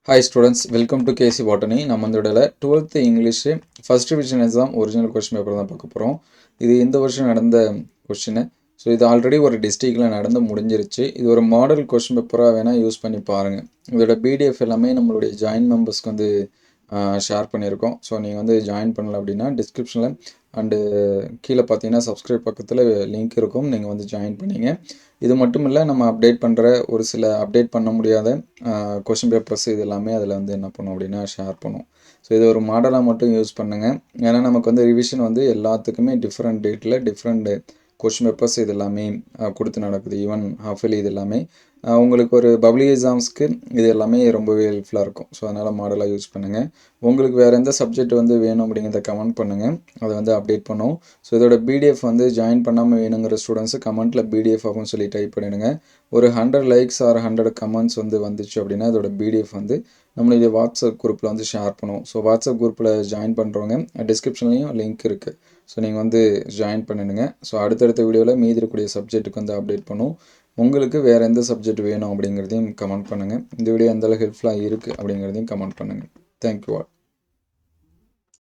Hi students, welcome to KC Botany. நம்ம இந்த வீடியோல 12th English first revision exam original question paper தான் பார்க்க போகிறோம். இது இந்த வருஷம் நடந்த கொஸ்டின். ஸோ இது ஆல்ரெடி ஒரு டிஸ்ட்ரிக்டில் நடந்து முடிஞ்சிருச்சு. இது ஒரு மாடல் கொஸ்டின் பேப்பராக வேணால் யூஸ் பண்ணி பாருங்கள். இதோட பிடிஎஃப் எல்லாமே நம்மளுடைய ஜாயின் மெம்பர்ஸ்க்கு வந்து ஷேர் பண்ணியிருக்கோம். ஸோ நீங்கள் வந்து ஜாயின் பண்ணல அப்படின்னா டிஸ்கிரிப்ஷனில் அண்டு கீழே பார்த்தீங்கன்னா சப்ஸ்கிரைப் பக்கத்தில் லிங்க் இருக்கும். நீங்கள் வந்து ஜாயின் பண்ணிங்க. இது மட்டும் இல்லை, நம்ம அப்டேட் பண்ணுற ஒரு சில அப்டேட் பண்ண முடியாத கொஷின் பேப்பர்ஸ் இது எல்லாமே அதில் வந்து என்ன பண்ணும் அப்படின்னா ஷேர் பண்ணும். ஸோ இது ஒரு மாடலாக மட்டும் யூஸ் பண்ணுங்கள். ஏன்னா நமக்கு வந்து ரிவிஷன் வந்து எல்லாத்துக்குமே டிஃப்ரெண்ட் டேட்டில் டிஃப்ரெண்ட் கொஷின் பேப்பர்ஸ் இது எல்லாமே கொடுத்து நடக்குது. ஈவன் ஹாஃபலி இது எல்லாமே உங்களுக்கு ஒரு பப்ளிக் எக்ஸாம்ஸ்க்கு இது எல்லாமே ரொம்பவே ஹெல்ப்ஃபுல்லாக இருக்கும். ஸோ அதனால் மாடலாக யூஸ் பண்ணுங்கள். உங்களுக்கு வேறு எந்த சப்ஜெக்ட் வந்து வேணும் அப்படிங்கிறத கமெண்ட் பண்ணுங்கள். அதை வந்து அப்டேட் பண்ணுவோம். ஸோ இதோட பிடிஎஃப் வந்து ஜாயின் பண்ணாமல் வேணுங்கிற ஸ்டூடெண்ட்ஸு கமெண்ட்டில் பிடிஎஃப் ஆகும்னு சொல்லி டைப் பண்ணிடுங்க. ஒரு 100 லைக்ஸ் ஆர் 100 கமெண்ட்ஸ் வந்து வந்துச்சு அப்படின்னா இதோட பிடிஎஃப் வந்து நம்மளுடைய வாட்ஸ்அப் குரூப்பில் வந்து ஷேர் பண்ணுவோம். ஸோ வாட்ஸ்அப் குரூப்பில் ஜாயின் பண்ணுறவங்க டிஸ்கிரிப்ஷன்லேயும் லிங்க் இருக்குது. ஸோ நீங்கள் வந்து ஜாயின் பண்ணிடுங்க. ஸோ அடுத்தடுத்த வீடியோவில் மீதி இருக்கக்கூடிய சப்ஜெக்ட்டுக்கு வந்து அப்டேட் பண்ணுவோம். உங்களுக்கு வேறு எந்த சப்ஜெக்ட் வேணும் அப்படிங்கிறதையும் கமெண்ட் பண்ணுங்கள். இந்த வீடியோ எந்தளவுக்கு ஹெல்ப்ஃபுல்லாக இருக்குது அப்படிங்கிறதையும் கமெண்ட் பண்ணுங்கள். Thank you all.